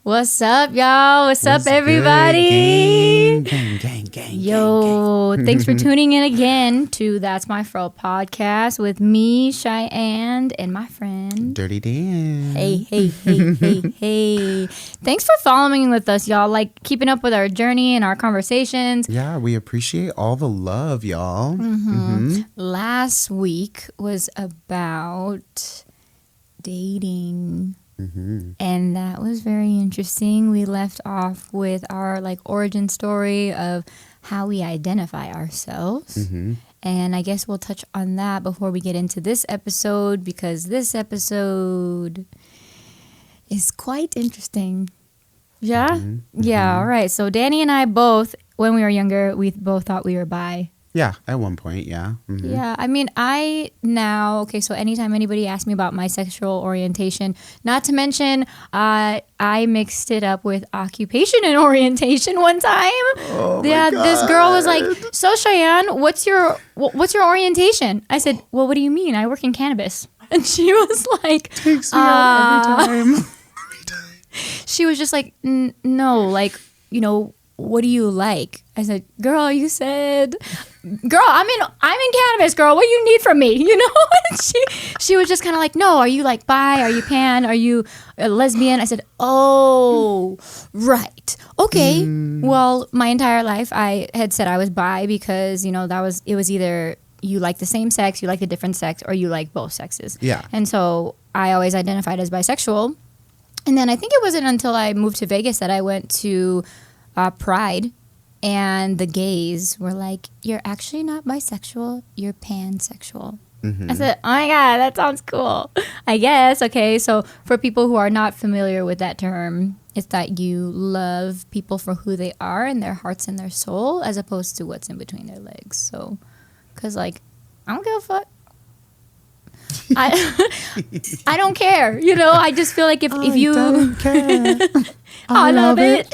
What's up, y'all? What's up, everybody? Gang. Yo, thanks for tuning in again to That's My F.I.R.L podcast with me, Cheyenne, and my friend Dirty Dan. Hey. Thanks for following with us, y'all. Like keeping up with our journey and our conversations. Yeah, we appreciate all the love, y'all. Last week was about dating. And that was very interesting. We left off with our origin story of how we identify ourselves. And I guess we'll touch on that before we get into this episode, because this episode is quite interesting. Yeah? Yeah, all right. So Danny and I both, when we were younger, we both thought we were bi. Yeah, at one point, yeah. Yeah, I mean, so anytime anybody asks me about my sexual orientation, not to mention, I mixed it up with occupation and orientation one time. Oh yeah, my God. This girl was like, "So Cheyenne, what's your orientation?" I said, "Well, what do you mean? I work in cannabis." And she was like, Takes me out every time. She was just like, "No, what do you like?" I said, "Girl, I'm in cannabis, girl. What do you need from me?" And she was just kind of like, "No, are you like bi? Are you pan? Are you a lesbian?" I said, "Oh, right. Okay." Well, my entire life I had said I was bi because, it was either you like the same sex, you like a different sex, or you like both sexes. Yeah. And so I always identified as bisexual. And then I think it wasn't until I moved to Vegas that I went to Pride, and the gays were like, "You're actually not bisexual, you're pansexual." I said, "Oh my God, that sounds cool." I guess. Okay, so for people who are not familiar with that term, it's that you love people for who they are and their hearts and their soul, as opposed to what's in between their legs. So, because I don't give a fuck. I don't care. I just feel like if you don't care. I love it.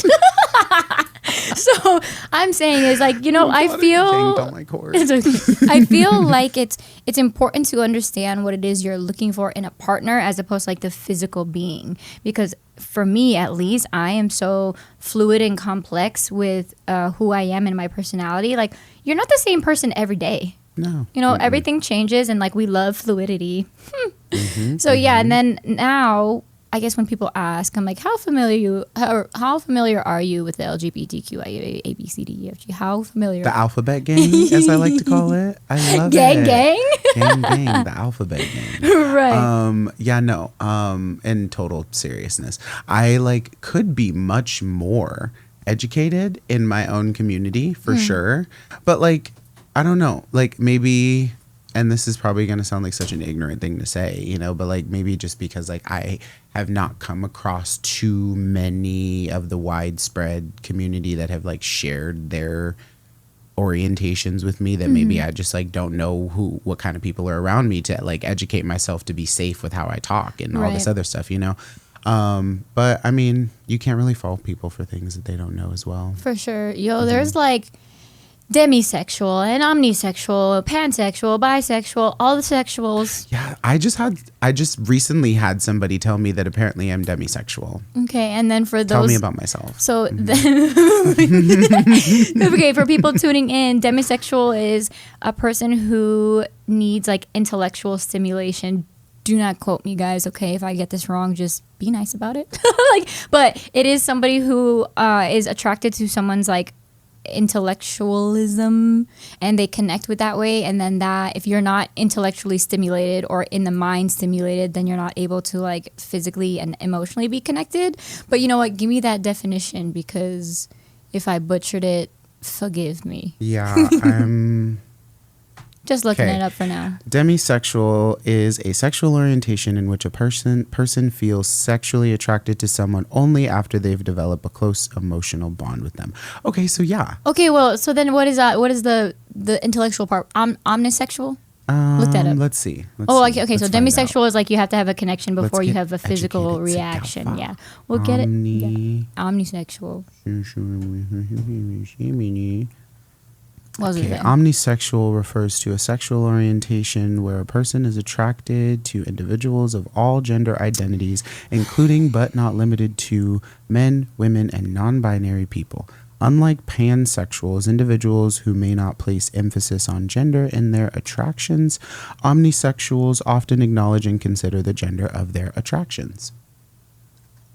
So I'm saying is I feel don't like horror. I feel like it's important to understand what it is you're looking for in a partner, as opposed to the physical being, because for me at least, I am so fluid and complex with who I am and my personality. Like, you're not the same person every day. No. Everything changes, and we love fluidity. So yeah, and then now I guess when people ask, I'm like, how familiar are you with the LGBTQIA ABCDEFG? How familiar? The alphabet gang, as I like to call it. I love gang, it. Gang? Gang, the alphabet gang. Right. In total seriousness, I could be much more educated in my own community for sure. But I don't know, maybe, and this is probably going to sound like such an ignorant thing to say, but maybe just because I have not come across too many of the widespread community that have shared their orientations with me, that maybe I just don't know what kind of people are around me to educate myself to be safe with how I talk and all this other stuff, But I mean, you can't really fault people for things that they don't know as well. For sure. There's demisexual and omnisexual, pansexual, bisexual, all the sexuals. Yeah, I just recently had somebody tell me that apparently I'm demisexual. Okay, and then for those... Tell me about myself. So, okay, for people tuning in, demisexual is a person who needs intellectual stimulation. Do not quote me, guys, okay? If I get this wrong, just be nice about it. But it is somebody who is attracted to someone's intellectualism, and they connect with that way, and then that if you're not intellectually stimulated or in the mind stimulated, then you're not able to physically and emotionally be connected. But you know what, give me that definition, because if I butchered it, forgive me. Yeah, I'm just looking it up for now. Demisexual is a sexual orientation in which a person feels sexually attracted to someone only after they've developed a close emotional bond with them. Okay, so yeah. Okay, well, so then what is that? What is the intellectual part? Omnisexual? Look that up. Let's see. Okay. So demisexual is you have to have a connection before you have a physical reaction. Together. Yeah, we'll get it. Yeah. Omnisexual. What was Okay, it? omnisexual refers to a sexual orientation where a person is attracted to individuals of all gender identities, including but not limited to men, women, and non-binary people. Unlike pansexuals, individuals who may not place emphasis on gender in their attractions, omnisexuals often acknowledge and consider the gender of their attractions.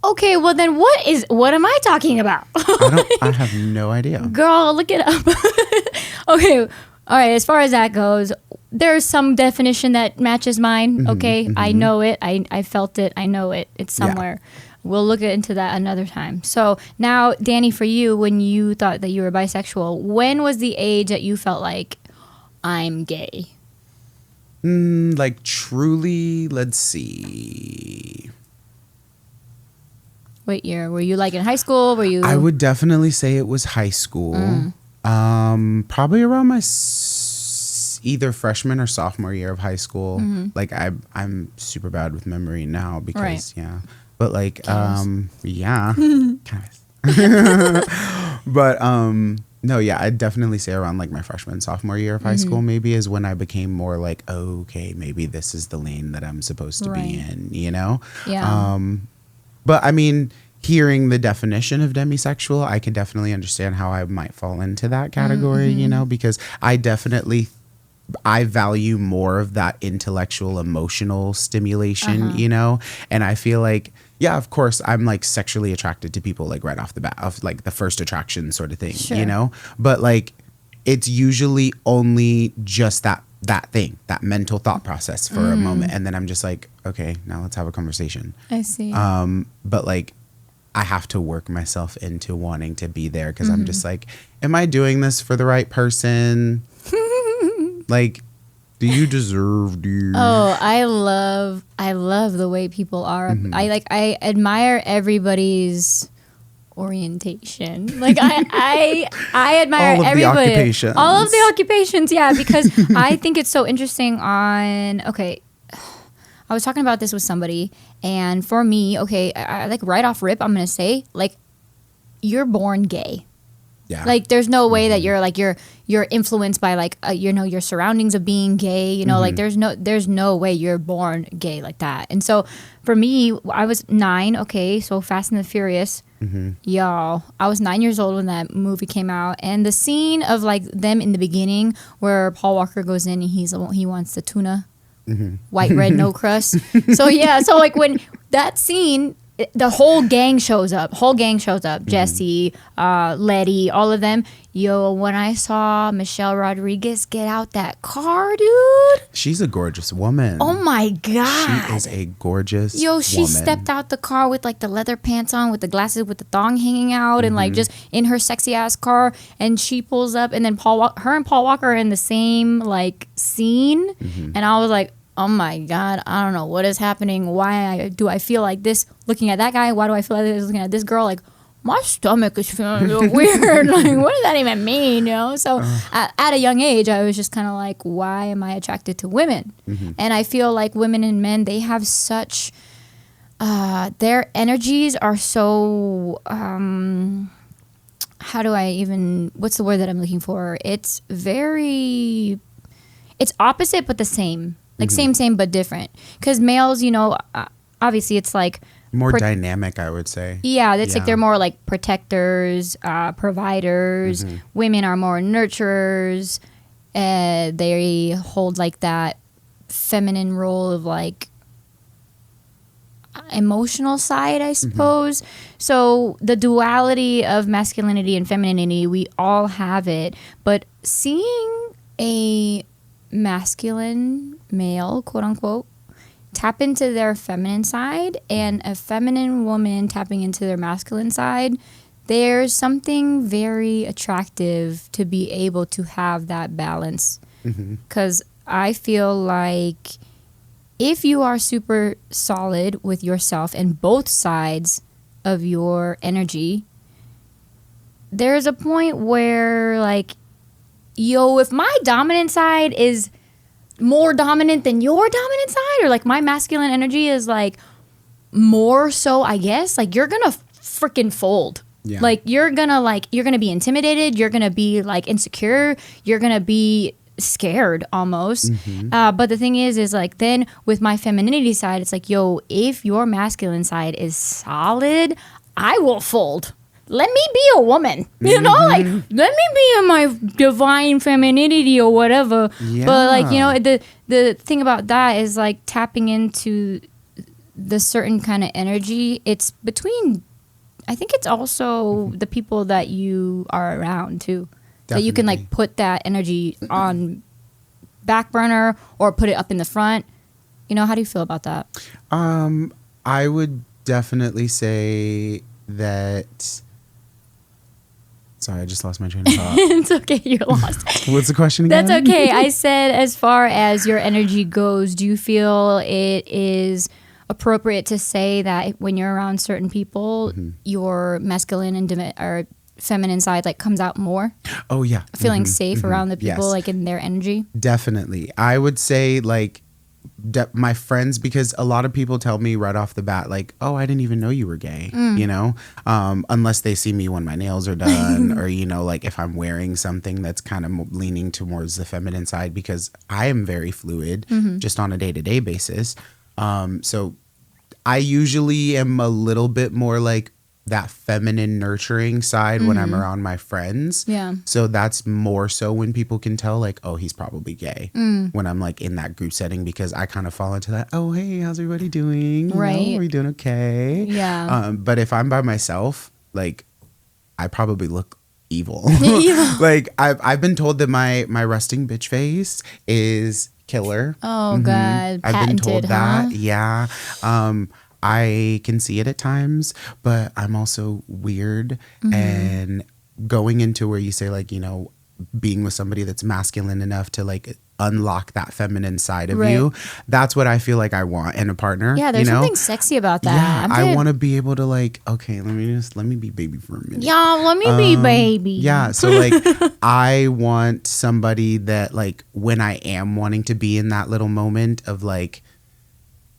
Okay, well then what am I talking about? I have no idea. Girl, look it up. Okay, all right, as far as that goes, there's some definition that matches mine, okay? I know it. I felt it. I know it. It's somewhere. We'll look into that another time. So now, Danny, for you, when you thought that you were bisexual, when was the age that you felt like, I'm gay? Like truly, let's see. What year? Were you like in high school? Were you? I would definitely say it was high school. Probably around my either freshman or sophomore year of high school. Like I'm super bad with memory now because but like guys. But no, yeah, I'd definitely say around like my freshman sophomore year of high school maybe is when I became more like, oh, okay, maybe this is the lane that I'm supposed to be in, you know? Yeah. But I mean, hearing the definition of demisexual, I can definitely understand how I might fall into that category, you know, because I value more of that intellectual, emotional stimulation, you know, and I feel like, yeah, of course, I'm like sexually attracted to people like right off the bat of like the first attraction sort of thing, you know, but like it's usually only just that thing, that mental thought process for a moment. And then I'm just like, okay, now let's have a conversation. I see. But like, I have to work myself into wanting to be there because I'm just like, am I doing this for the right person? Like, do you deserve to? Oh, I love the way people are. I admire everybody's orientation. Like I admire all of everybody. The occupations. All of the occupations, yeah, because I think it's so interesting I was talking about this with somebody, and for me, I like right off rip, I'm gonna say, like, you're born gay. Yeah. Like, there's no way that you're influenced by like your surroundings of being gay. You know, like there's no way you're born gay like that. And so for me, I was 9. Okay, so Fast and the Furious, y'all. I was 9 years old when that movie came out, and the scene of like them in the beginning where Paul Walker goes in and he wants the tuna, white, red, no crust. So yeah, so like when that scene. The whole gang shows up. Jesse, Letty, all of them. Yo, when I saw Michelle Rodriguez get out that car, dude. She's a gorgeous woman. Oh my God. She is a gorgeous She woman. stepped out the car with like the leather pants on, with the glasses, with the thong hanging out, and like just in her sexy ass car. And she pulls up, and then her and Paul Walker are in the same like scene. And I was like, oh my God, I don't know what is happening. Why do I feel like this looking at that guy? Why do I feel like this looking at this girl? Like, my stomach is feeling a little weird. Like, what does that even mean? You know? So at a young age, I was just kind of like, why am I attracted to women? And I feel like women and men, they have such, their energies are so, what's the word that I'm looking for? It's opposite, but the same. Like same, but different. Because males, you know, obviously it's like more dynamic, I would say. Yeah, it's like they're more like protectors, providers. Women are more nurturers. They hold like that feminine role of like emotional side, I suppose. So the duality of masculinity and femininity, we all have it. But seeing a masculine male, quote unquote, tap into their feminine side and a feminine woman tapping into their masculine side, there's something very attractive to be able to have that balance. Because I feel like if you are super solid with yourself and both sides of your energy, there's a point where like, yo, if my dominant side is more dominant than your dominant side, or like my masculine energy is like more so, I guess, like you're gonna freaking fold. Yeah. Like you're gonna be intimidated, you're gonna be like insecure, you're gonna be scared almost. But the thing is like then with my femininity side, it's like, yo, if your masculine side is solid, I will fold. Let me be a woman, you know, like let me be in my divine femininity or whatever. Yeah. But like, you know, the thing about that is like tapping into the certain kind of energy. It's between, I think it's also the people that you are around too. That you can like put that energy on back burner or put it up in the front. You know, how do you feel about that? I would definitely say that. Sorry, I just lost my train of thought. It's okay, you're lost. What's the question again? That's okay. I said, as far as your energy goes, do you feel it is appropriate to say that when you're around certain people, your masculine and or feminine side like comes out more? Oh yeah, Feeling safe around the people, Yes. like in their energy. Definitely. I would say like my friends, because a lot of people tell me right off the bat, like, oh, I didn't even know you were gay, you know, unless they see me when my nails are done or, you know, like if I'm wearing something that's kind of leaning towards the feminine side, because I am very fluid just on a day-to-day basis. So I usually am a little bit more like that feminine nurturing side when I'm around my friends. Yeah. So that's more so when people can tell like, oh, he's probably gay when I'm like in that group setting, because I kind of fall into that, oh, hey, how's everybody doing? You Right. know, are we doing okay? Yeah. But if I'm by myself, like I probably look evil. Evil. Like I've been told that my resting bitch face is killer. Oh God, I've been told patented, huh? that. Yeah. I can see it at times, but I'm also weird. And going into where you say like, you know, being with somebody that's masculine enough to like unlock that feminine side of Right. you, that's what I feel like I want in a partner. Yeah, there's you know? something sexy about that. Yeah, I kinda- want to be able to like, okay, let me be baby for a minute. Yeah, let me be baby. Yeah, so like I want somebody that like when I am wanting to be in that little moment of like,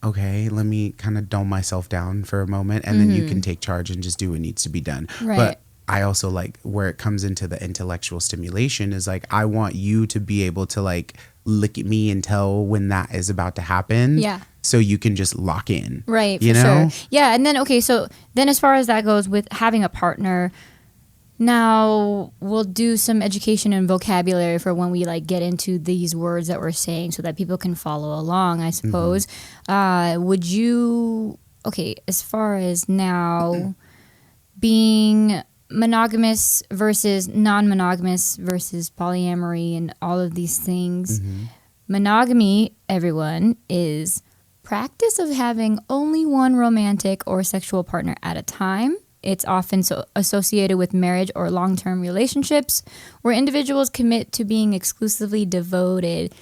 okay, let me kind of dome myself down for a moment and then you can take charge and just do what needs to be done. Right. But I also like where it comes into the intellectual stimulation is like I want you to be able to like look at me and tell when that is about to happen. Yeah. So you can just lock in. Right, for you know? sure. Yeah, and then okay, so then as far as that goes with having a partner, now we'll do some education and vocabulary for when we like get into these words that we're saying so that people can follow along, I suppose. Would you, okay, as far as now being monogamous versus non-monogamous versus polyamory and all of these things, monogamy, everyone, is practice of having only one romantic or sexual partner at a time. It's often associated with marriage or long-term relationships where individuals commit to being exclusively devoted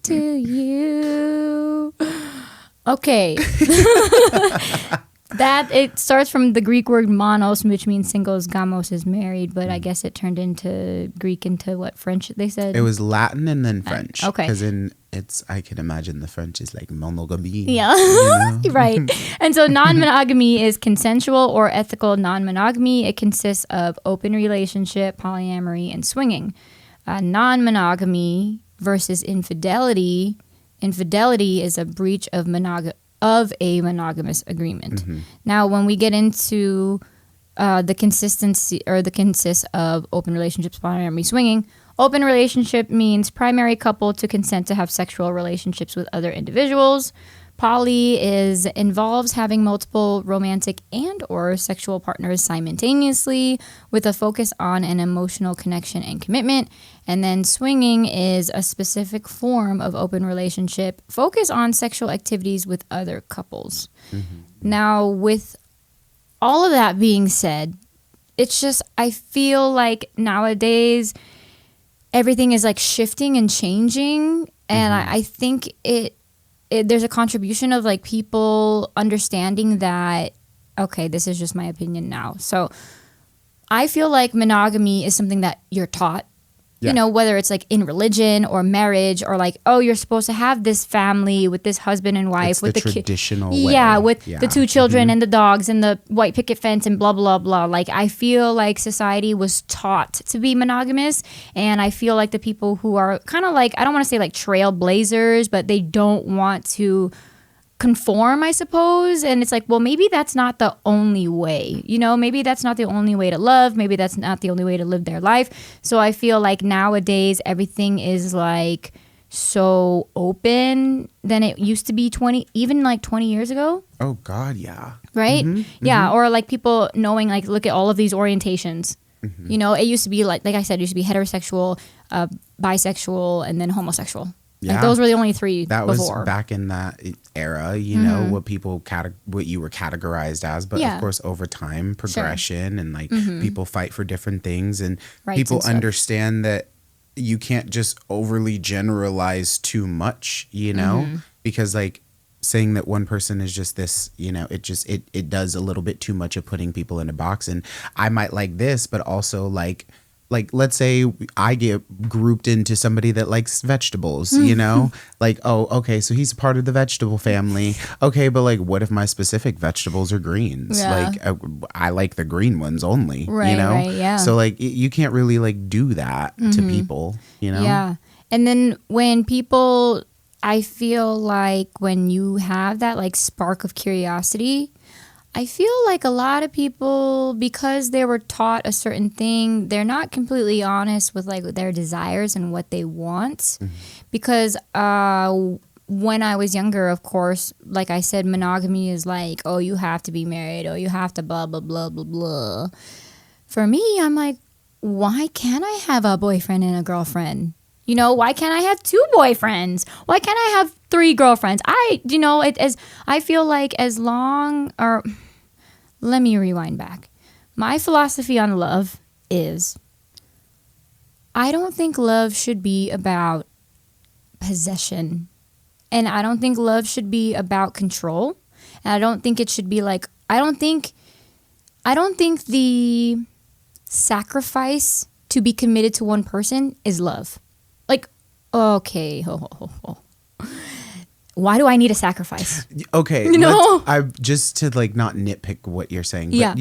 to you. Okay. That it starts from the Greek word monos, which means singles. Gamos is married, but I guess it turned into Greek into what, French they said? It was Latin and then French. Okay. Because I can imagine the French is like monogamy. Yeah. You know? Right. And so non-monogamy is consensual or ethical non-monogamy. It consists of open relationship, polyamory, and swinging. Non-monogamy versus infidelity. Infidelity is a breach of a monogamous agreement. Now, when we get into the consistency or the consists of open relationships, polyamory, swinging, open relationship means primary couple to consent to have sexual relationships with other individuals. Poly involves having multiple romantic and or sexual partners simultaneously with a focus on an emotional connection and commitment. And then swinging is a specific form of open relationship focused on sexual activities with other couples. Now, with all of that being said, it's just, I feel like nowadays everything is like shifting and changing. And I think there's a contribution of like people understanding that, okay, this is just my opinion now. So I feel like monogamy is something that you're taught. Yeah. You know, whether it's like in religion or marriage or like, oh, you're supposed to have this family with this husband and wife It's with the the traditional way. Yeah, with Yeah. the 2 children and the dogs and the white picket fence and blah, blah, blah. Like, I feel like society was taught to be monogamous. And I feel like the people who are kind of like, I don't want to say like trailblazers, but they don't want to conform, I suppose. And it's like, well, maybe that's not the only way. You know, maybe that's not the only way to love. Maybe that's not the only way to live their life. So I feel like nowadays everything is like so open than it used to be 20 years ago. Oh God, yeah. Right? Yeah. Or like people knowing, like, look at all of these orientations. You know, it used to be like I said, it used to be heterosexual, bisexual, and then homosexual. Yeah. Like those were the only 3 That before. was back in that era, you know, what people what you were categorized as. But Yeah. of course, over time, progression and like people fight for different things, and Rights people and stuff. understand that you can't just overly generalize too much, you know, because like saying that one person is just this, you know, it does a little bit too much of putting people in a box. And I might like this, but also like let's say I get grouped into somebody that likes vegetables, you know, like, oh, okay, so he's a part of the vegetable family. Okay, but like, what if my specific vegetables are greens? Yeah. Like, I like the green ones only, Right, you know? right, yeah. So like, you can't really like do that to people, you know? Yeah. And then when people, I feel like when you have that like spark of curiosity, I feel like a lot of people, because they were taught a certain thing, they're not completely honest with like their desires and what they want. Because when I was younger, of course, like I said, monogamy is like, oh, you have to be married, oh, you have to blah, blah, blah, blah, blah. For me, I'm like, why can't I have a boyfriend and a girlfriend? You know, why can't I have 2 boyfriends? Why can't I have 3 girlfriends? I feel like as long, or let me rewind back. My philosophy on love is, I don't think love should be about possession. And I don't think love should be about control. And I don't think it should be like, I don't think the sacrifice to be committed to one person is love. Like, okay, why do I need a sacrifice? Okay, You know? I just to like not nitpick what you're saying, but Yeah.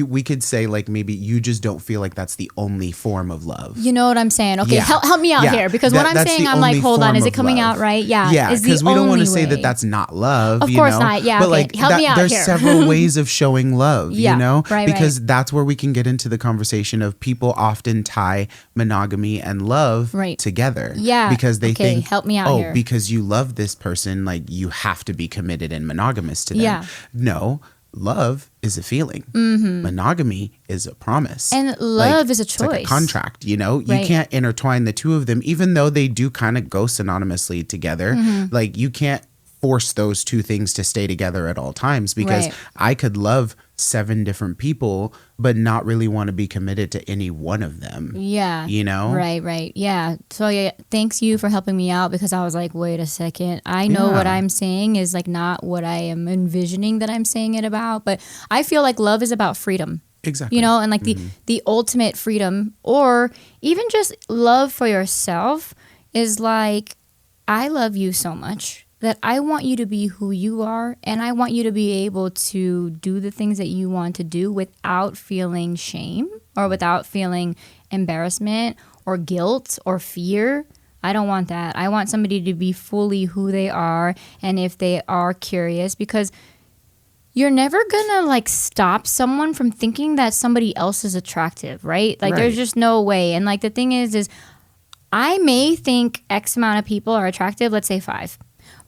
we could say like maybe you just don't feel like that's the only form of love. You know what I'm saying? Okay, Yeah. help me out Yeah. here, because what I'm That's saying, the I'm like, only hold on, form is it of coming love. out right? Yeah, Yeah, is the because we don't want to only say way. that that's not love. Of you course know? not. Yeah, but okay. like Help me out there's here. several ways of showing love. Yeah, you know, right, because right. that's where we can get into the conversation of people often tie monogamy and love Right. together. Yeah, because they okay, think, help me out oh, here. because you love this person, like you have to be committed and monogamous to them. Yeah. No. Love is a feeling. Monogamy is a promise. And love is a It's like a choice. contract, you know? You Right. can't intertwine the two of them, even though they do kind of go synonymously together. Like, you can't force those two things to stay together at all times, because Right. I could love 7 different people, but not really want to be committed to any one of them. Yeah. You know? Right. Yeah. So yeah, thanks you for helping me out, because I was like, wait a second. I know what Yeah. I'm saying is like not what I am envisioning that I'm saying it about, but I feel like love is about freedom. Exactly. You know, and like the ultimate freedom, or even just love for yourself, is like, I love you so much that I want you to be who you are, and I want you to be able to do the things that you want to do without feeling shame or without feeling embarrassment or guilt or fear. I don't want that. I want somebody to be fully who they are, and if they are curious, because you're never gonna like stop someone from thinking that somebody else is attractive, right? Like there's Right. just no way. And like the thing is I may think X amount of people are attractive, let's say 5.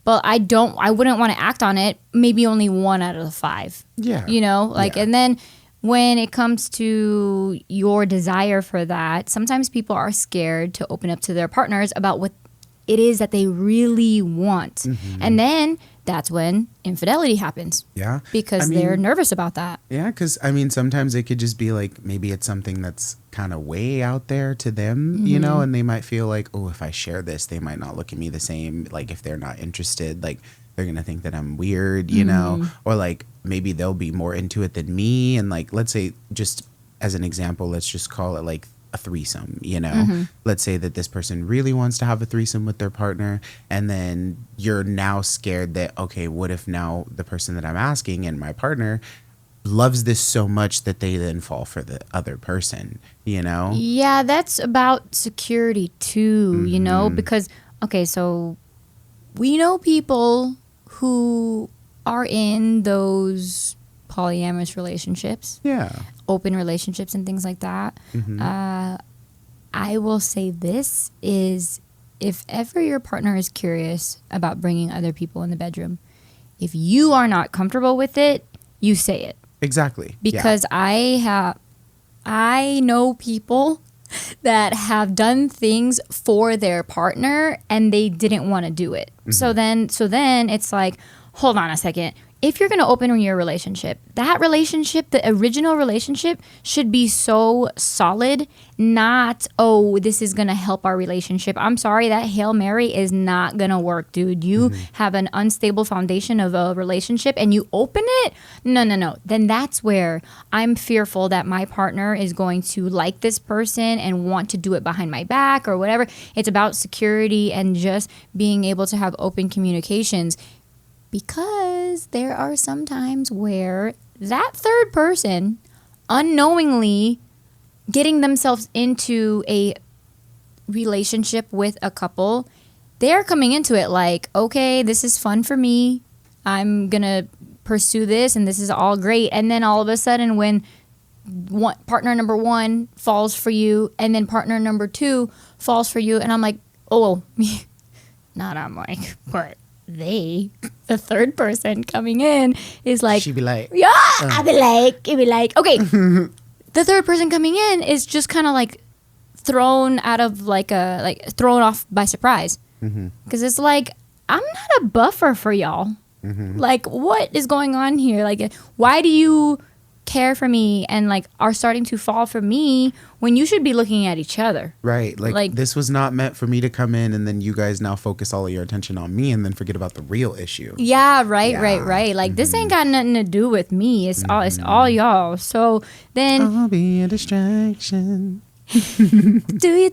But I wouldn't want to act on it, maybe only 1 out of the 5. Yeah. You know, like, Yeah. and then when it comes to your desire for that, sometimes people are scared to open up to their partners about what it is that they really want. And then that's when infidelity happens, Yeah. because I mean, they're nervous about that. Yeah, because I mean, sometimes it could just be like, maybe it's something that's kind of way out there to them, you know, and they might feel like, oh, if I share this, they might not look at me the same. Like, if they're not interested, like, they're going to think that I'm weird, you know, or like maybe they'll be more into it than me. And like, let's say, just as an example, let's just call it like a threesome, you know? Let's say that this person really wants to have a threesome with their partner, and then you're now scared that, okay, what if now the person that I'm asking and my partner loves this so much that they then fall for the other person, you know? Yeah, that's about security too, you know, because, okay, so we know people who are in those polyamorous relationships, Yeah. open relationships and things like that. I will say this is, if ever your partner is curious about bringing other people in the bedroom, if you are not comfortable with it, you say it. Exactly. Because I know people that have done things for their partner and they didn't want to do it. So then it's like, hold on a second. If you're going to open your relationship, that relationship, the original relationship, should be so solid, not, oh, this is going to help our relationship. I'm sorry, that Hail Mary is not going to work, dude. You have an unstable foundation of a relationship and you open it? No. Then that's where I'm fearful that my partner is going to like this person and want to do it behind my back or whatever. It's about security and just being able to have open communications. Because there are some times where that third person unknowingly getting themselves into a relationship with a couple, they're coming into it like, okay, this is fun for me. I'm going to pursue this and this is all great. And then all of a sudden when partner number one falls for you and then partner number two falls for you, and I'm like, oh, me. Not I'm like, but the third person coming in is like, She'd be like, yeah, it'd be like, okay. The third person coming in is just kind of like thrown off by surprise. Because it's like, I'm not a buffer for y'all. Like, what is going on here? Like, why do you care for me and like are starting to fall for me when you should be looking at each other? right, like this was not meant for me to come in and then you guys now focus all of your attention on me and then forget about the real issue. Yeah, right. Like, this ain't got nothing to do with me. It's all y'all. So then I'll be a distraction. do you?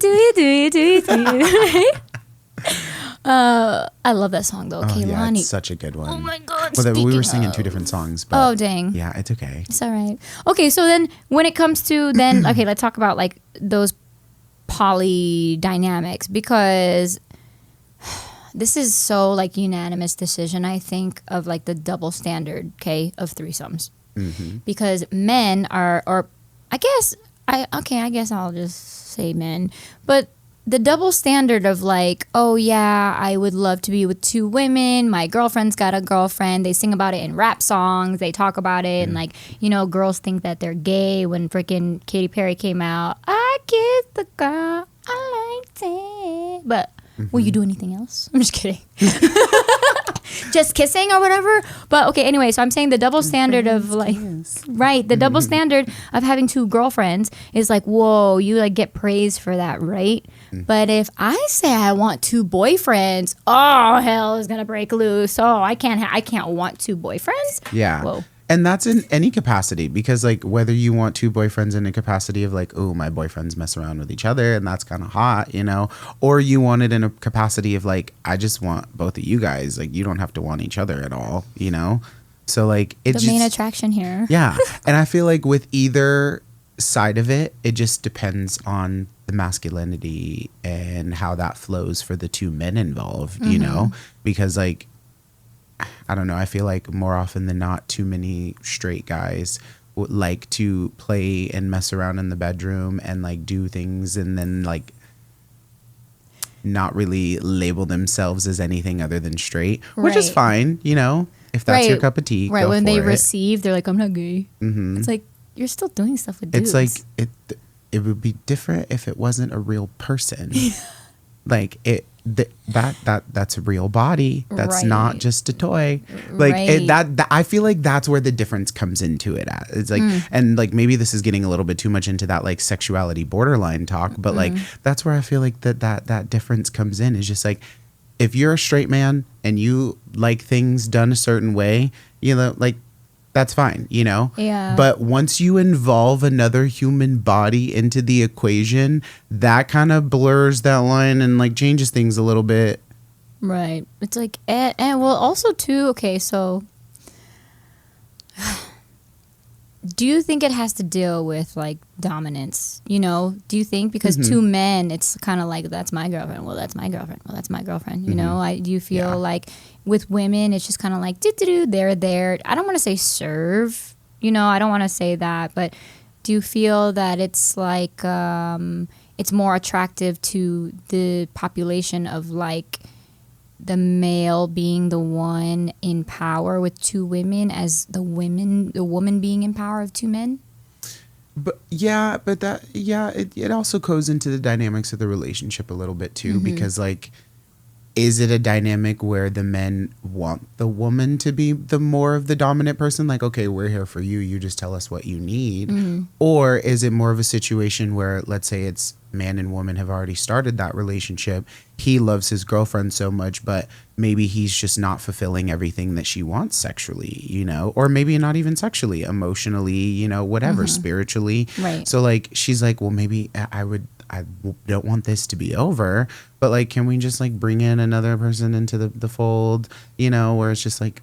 I love that song though, Yeah, Kehlani. it's such a good one. Oh my God. Well, we were singing speaking two of- different songs, but Oh, dang. yeah, it's okay. It's all right. Okay, so then when it comes to okay, let's talk about like those poly dynamics, because this is so like unanimous decision, I think, of like the double standard, okay, of threesomes. Because men are, or I guess I'll just say men, but the double standard of like, oh yeah, I would love to be with two women. My girlfriend's got a girlfriend. They sing about it in rap songs. They talk about it. And like, you know, girls think that they're gay when freaking Katy Perry came out. I kissed the girl I liked it. But will you do anything else? I'm just kidding. Just kissing or whatever. But okay, anyway, so I'm saying the double standard of like, right, the double standard of having two girlfriends is like, whoa, you like get praised for that, right? But if I say I want two boyfriends, oh, hell is gonna break loose. Oh, I can't want two boyfriends. Yeah. Whoa. And that's in any capacity, because like whether you want two boyfriends in a capacity of like, oh, my boyfriends mess around with each other and that's kind of hot, you know, or you want it in a capacity of like, I just want both of you guys, like you don't have to want each other at all, you know? So like it's The main attraction here. Yeah. And I feel like with either side of it, it just depends on the masculinity and how that flows for the two men involved, you know, because like, I don't know, I feel like more often than not, too many straight guys would like to play and mess around in the bedroom and like do things and then like not really label themselves as anything other than straight, which is Right. fine, you know, if that's your Right. cup of tea. Right, go when for they it. receive, they're like, I'm not gay. It's like, you're still doing stuff with dudes. It's like it would be different if it wasn't a real person. Like that's a real body. That's not Right. just a toy. Like Right. that I feel like that's where the difference comes into it at. It's like, and like maybe this is getting a little bit too much into that like sexuality borderline talk, but like that's where I feel like that difference comes in. Is just like, if you're a straight man and you like things done a certain way, you know, like that's fine, you know? Yeah. But once you involve another human body into the equation, that kind of blurs that line and like changes things a little bit. Right. It's like, and well, also too, okay, so do you think it has to deal with like dominance? You know, do you think because two men, it's kind of like, that's my girlfriend. Well, that's my girlfriend. Well, that's my girlfriend. You know, do you feel like with women, it's just kind of like, they're there. I don't want to say serve, you know, I don't want to say that, but do you feel that it's like, it's more attractive to the population of like, the male being the one in power with two women as the woman being in power of two men? But it also goes into the dynamics of the relationship a little bit too, because like, is it a dynamic where the men want the woman to be the more of the dominant person? Like, okay, we're here for you. You just tell us what you need. Or is it more of a situation where, let's say it's man and woman have already started that relationship. He loves his girlfriend so much, but maybe he's just not fulfilling everything that she wants sexually, you know, or maybe not even sexually, emotionally, you know, whatever, spiritually. Right. So like, she's like, well, maybe I don't want this to be over, but like, can we just like bring in another person into the fold, you know, where it's just like,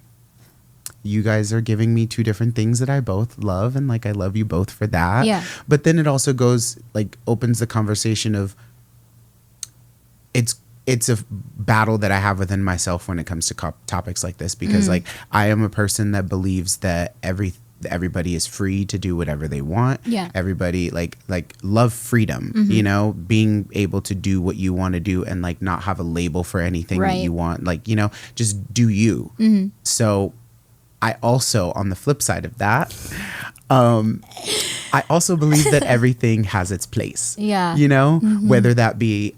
you guys are giving me two different things that I both love, and like I love you both for that. Yeah. But then it also goes like opens the conversation of it's a battle that I have within myself when it comes to topics like this, because like I am a person that believes that everybody is free to do whatever they want. Yeah. Everybody like love freedom, you know, being able to do what you want to do and like not have a label for anything that you want, like, you know, just do you. So I also, on the flip side of that, I also believe that everything has its place. Yeah. You know, whether that be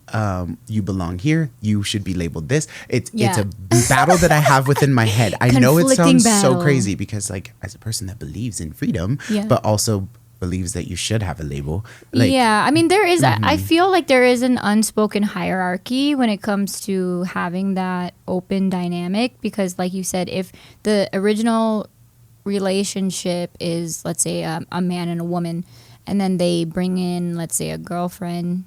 you belong here, you should be labeled this. It's a battle that I have within my head. I know it sounds so crazy because like as a person that believes in freedom, but also believes that you should have a label. Like, yeah, I mean, there is, I feel like there is an unspoken hierarchy when it comes to having that open dynamic, because like you said, if the original relationship is, let's say, a man and a woman, and then they bring in, let's say, a girlfriend,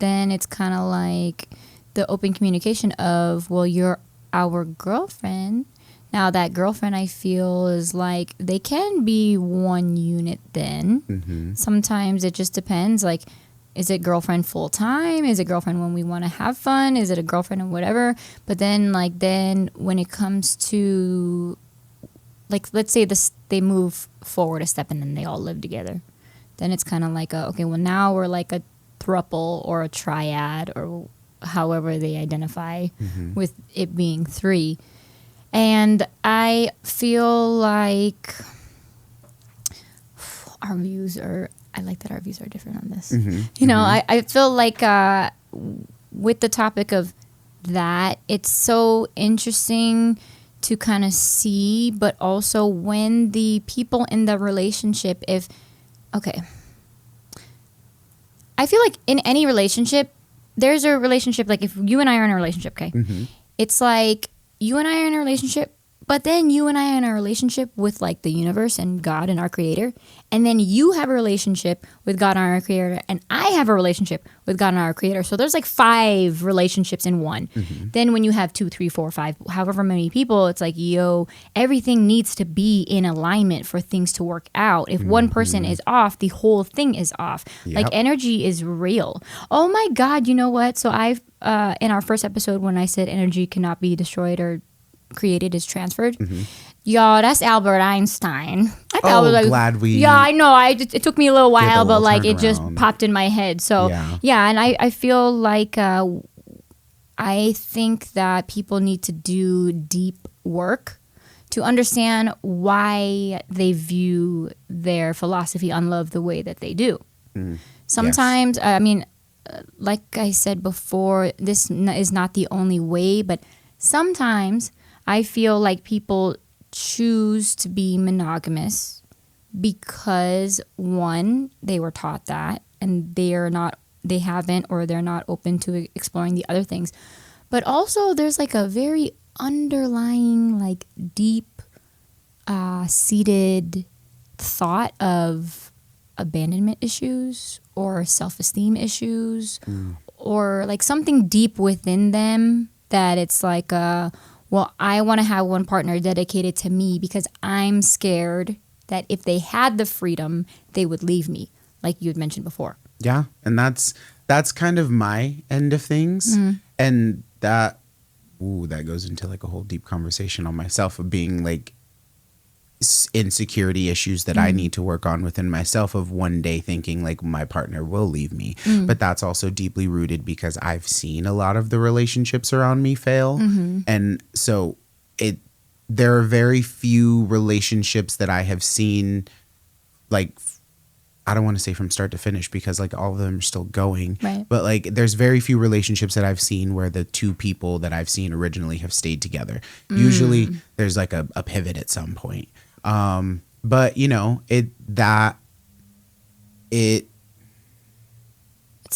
then it's kind of like the open communication of, well, you're our girlfriend. Now that girlfriend, I feel, is like they can be one unit then. Sometimes it just depends. Like, is it girlfriend full time? Is it girlfriend when we want to have fun? Is it a girlfriend and whatever? But then when it comes to, like, let's say they move forward a step and then they all live together. Then it's kind of like, okay, well, now we're like a throuple or a triad or however they identify with it being three. And I feel like I like that our views are different on this. You know, I feel like with the topic of that, it's so interesting to kind of see, but also when the people in the relationship, I feel like in any relationship, there's a relationship, like if you and I are in a relationship, okay, it's like, you and I are in a relationship, but then you and I are in a relationship with like the universe and God and our creator. And then you have a relationship with God and our creator. And I have a relationship with God and our creator. So there's like 5 relationships in one. Then when you have 2, 3, 4, 5, however many people, it's like, everything needs to be in alignment for things to work out. If one person is off, the whole thing is off. Like energy is real. Oh my God, you know what? So I've, in our first episode, when I said energy cannot be destroyed or created, is transferred. Y'all, that's Albert Einstein. I thought glad we. Yeah, I know. It took me a little while, but like it just turnaround. popped in my head. So yeah, and I feel like I think that people need to do deep work to understand why they view their philosophy on love the way that they do. Sometimes, I mean, like I said before, this is not the only way, but sometimes I feel like people choose to be monogamous because, one, they were taught that and they're not open to exploring the other things. But also there's like a very underlying, like deep seated thought of abandonment issues or self-esteem issues or like something deep within them that it's like, well, I want to have one partner dedicated to me because I'm scared that if they had the freedom, they would leave me, like you had mentioned before. Yeah. And that's kind of my end of things. And that goes into like a whole deep conversation on myself of being like insecurity issues that I need to work on within myself of one day thinking like my partner will leave me. But that's also deeply rooted because I've seen a lot of the relationships around me fail. And so there are very few relationships that I have seen, like, I don't want to say from start to finish because like all of them are still going, Right. but like there's very few relationships that I've seen where the two people that I've seen originally have stayed together. Usually there's like a pivot at some point. But you know, it's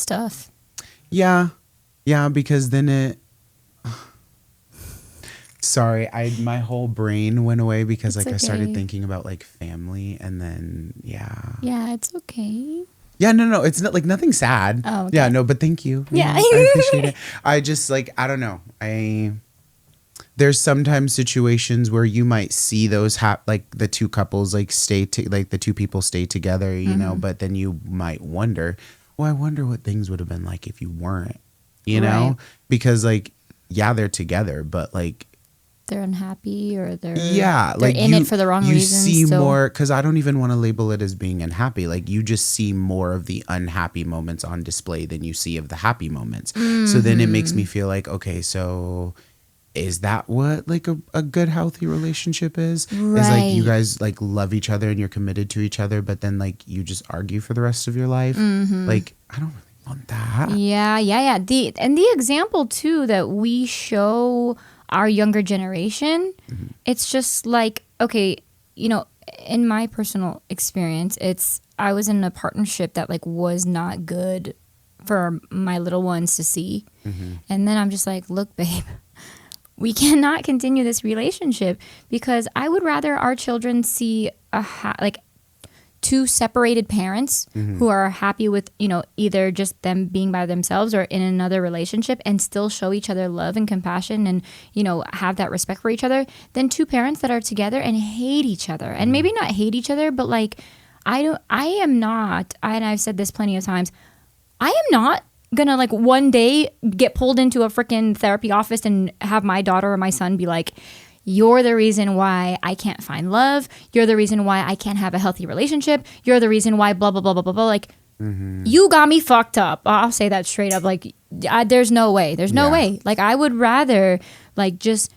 tough. Yeah, because then sorry, my whole brain went away because It's like I started okay. thinking about like family and then Yeah, it's okay. Yeah, no, it's not like nothing sad. Oh, okay. Yeah, no, but thank you. Yeah. I appreciate it. I just like, I don't know. There's sometimes situations where you might see those like the two couples like like the two people stay together, you know, but then you might wonder, well, I wonder what things would have been like if you weren't, you know, Right. because like, yeah, they're together, but like, They're unhappy or they're like in it for the wrong you reasons. see so. more because I don't even want to label it as being unhappy. Like you just see more of the unhappy moments on display than you see of the happy moments. So then it makes me feel like, okay, so is that what like a good healthy relationship is? Is like you Right. guys like love each other and you're committed to each other, but then like you just argue for the rest of your life. Like I don't really want that. Yeah. The example too that we show our younger generation, it's just like, okay, you know, in my personal experience, I was in a partnership that like was not good for my little ones to see. And then I'm just like, look, babe, we cannot continue this relationship because I would rather our children see like two separated parents who are happy with, you know, either just them being by themselves or in another relationship and still show each other love and compassion and, you know, have that respect for each other than two parents that are together and hate each other. And maybe not hate each other, but like, and I've said this plenty of times, I am not gonna like one day get pulled into a freaking therapy office and have my daughter or my son be like, you're the reason why I can't find love. You're the reason why I can't have a healthy relationship. You're the reason why blah, blah, blah, blah, blah, blah. Like, you got me fucked up. I'll say that straight up. Like, there's no way. There's no Yeah. way. Like, I would rather, like, just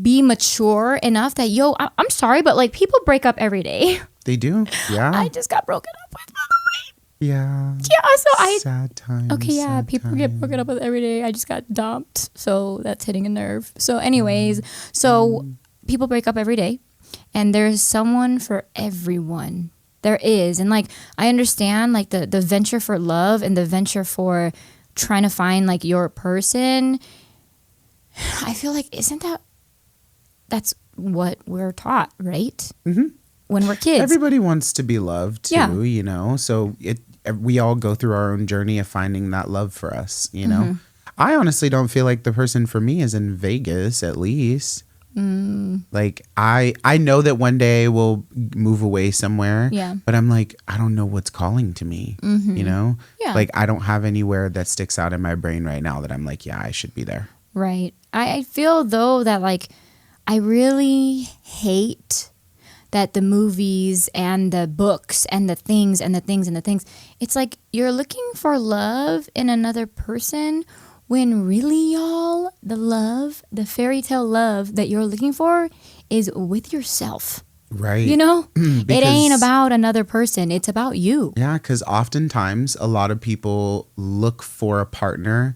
be mature enough that, I'm sorry, but, like, people break up every day. They do. Yeah. I just got broken up with, by the Yeah. way. Yeah, so sad times. Okay, yeah, sad people times. get broken up with every day. I just got dumped, so that's hitting a nerve. So, anyways, so people break up every day, and there's someone for everyone. There is, and like I understand, like the venture for love and the venture for trying to find like your person. I feel like that's what we're taught, right? When we're kids. Everybody wants to be loved too, Yeah. you know. So we all go through our own journey of finding that love for us, you know. I honestly don't feel like the person for me is in Vegas, at least. Like I know that one day we'll move away somewhere. Yeah. But I'm like, I don't know what's calling to me. You know? Yeah. Like I don't have anywhere that sticks out in my brain right now that I'm like, yeah, I should be there. Right. I feel though that like I really hate that the movies and the books and the things and the things and the things, it's like you're looking for love in another person when really, y'all, the fairy tale love that you're looking for is with yourself. Right. You know? It Because- ain't about another person. It's about you. Yeah, because oftentimes a lot of people look for a partner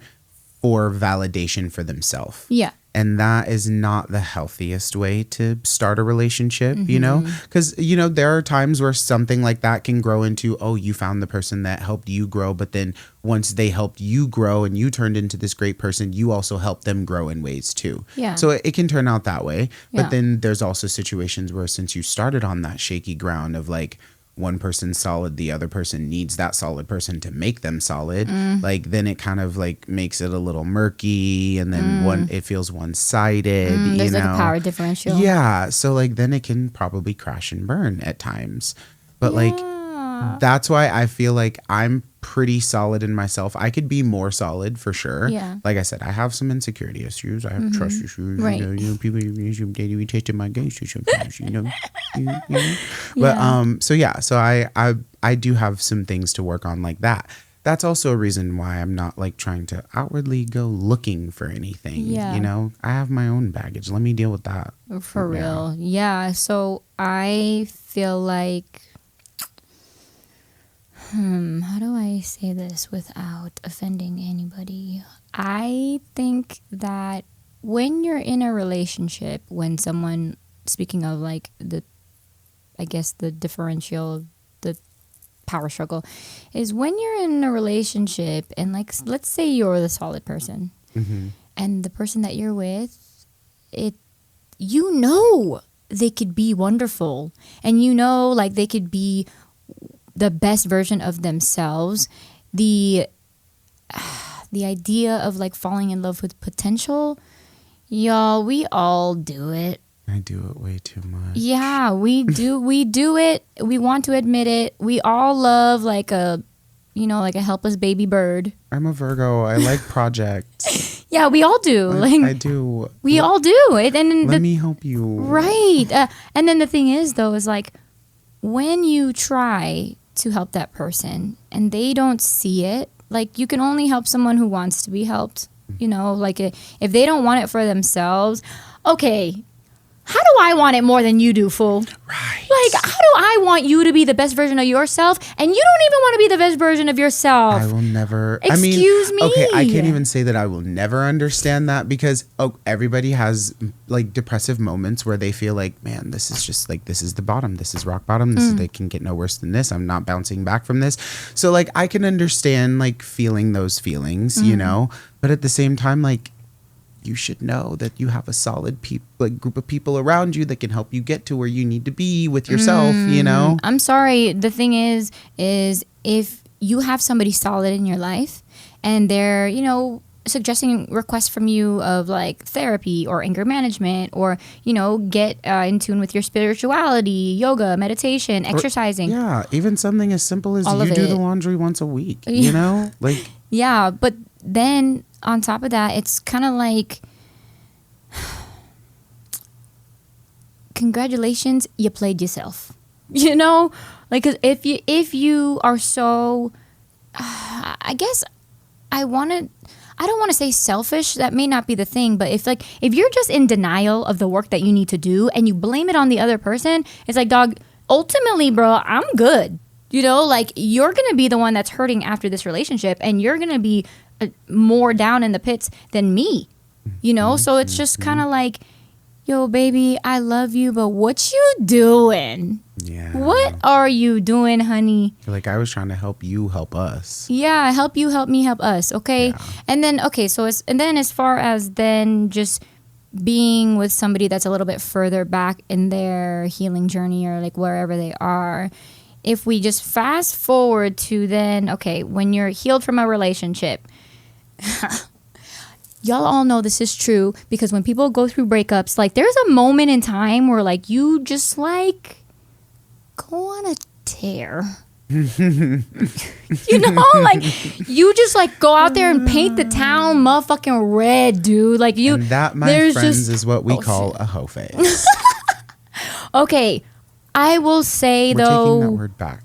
for validation for themselves. Yeah. And that is not the healthiest way to start a relationship, you know? Because, you know, there are times where something like that can grow into, oh, you found the person that helped you grow. But then once they helped you grow and you turned into this great person, you also helped them grow in ways too. Yeah. So it can turn out that way. Yeah. But then there's also situations where since you started on that shaky ground of like, one person's solid, the other person needs that solid person to make them solid. Like then it kind of like makes it a little murky, and then it feels one-sided. There's you know? like a power differential. Yeah, so like then it can probably crash and burn at times. But like that's why I feel like I'm pretty solid in myself. I could be more solid for sure. Yeah. Like I said, I have some insecurity issues. I have trust issues. Right. You know, people we tasted my gangster sometimes. You know. Yeah. But so I do have some things to work on like that. That's also a reason why I'm not like trying to outwardly go looking for anything. Yeah. You know, I have my own baggage. Let me deal with that. For real. Yeah. So I feel like, how do I say this without offending anybody? I think that when you're in a relationship, when someone, speaking of like the differential, the power struggle, is when you're in a relationship and like, let's say you're the solid person and the person that you're with, you know, they could be wonderful and you know, like they could be the best version of themselves. The idea of like falling in love with potential, y'all, we all do it. I do it way too much. Yeah, we do. We do it. We want to admit it. We all love like a helpless baby bird. I'm a Virgo. I like projects. Yeah, we all do. I do. We all do it. And let me help you. Right. And then the thing is, though, is like when you try to help that person and they don't see it, like you can only help someone who wants to be helped. You know, like if they don't want it for themselves, okay, how do I want it more than you do, fool? Right. Like, how do I want you to be the best version of yourself and you don't even want to be the best version of yourself? I will never. Excuse me? Okay, I can't even say that I will never understand that because everybody has like depressive moments where they feel like, man, this is just like, this is the bottom. This is rock bottom. They can get no worse than this. I'm not bouncing back from this. So like, I can understand like feeling those feelings, you know, but at the same time, like, you should know that you have a solid group of people around you that can help you get to where you need to be with yourself, you know? I'm sorry. The thing is if you have somebody solid in your life and they're, you know, suggesting requests from you of like therapy or anger management or, you know, get in tune with your spirituality, yoga, meditation, exercising. Yeah, even something as simple as you do the laundry once a week, you know? Like, yeah, but then on top of that, it's kind of like, congratulations, you played yourself. You know, like, 'cause if you are so, I guess I don't want to say selfish. That may not be the thing, but if you're just in denial of the work that you need to do and you blame it on the other person, it's like, dog, ultimately, bro, I'm good. You know, like you're going to be the one that's hurting after this relationship and you're going to be more down in the pits than me, you know? So it's just kind of like, yo, baby, I love you, but what you doing? Yeah. What are you doing, honey? Like, I was trying to help you help us. Yeah, help you, help me, help us, okay? Yeah. And then, okay, as far as then just being with somebody that's a little bit further back in their healing journey or like wherever they are, if we just fast forward to then, okay, when you're healed from a relationship, y'all all know this is true because when people go through breakups, like there's a moment in time where like you just like go on a tear. You know, like you just like go out there and paint the town motherfucking red, dude. Like you, and that, my friends, is what we call a hoe phase. Okay, I will say We're though, taking that word back.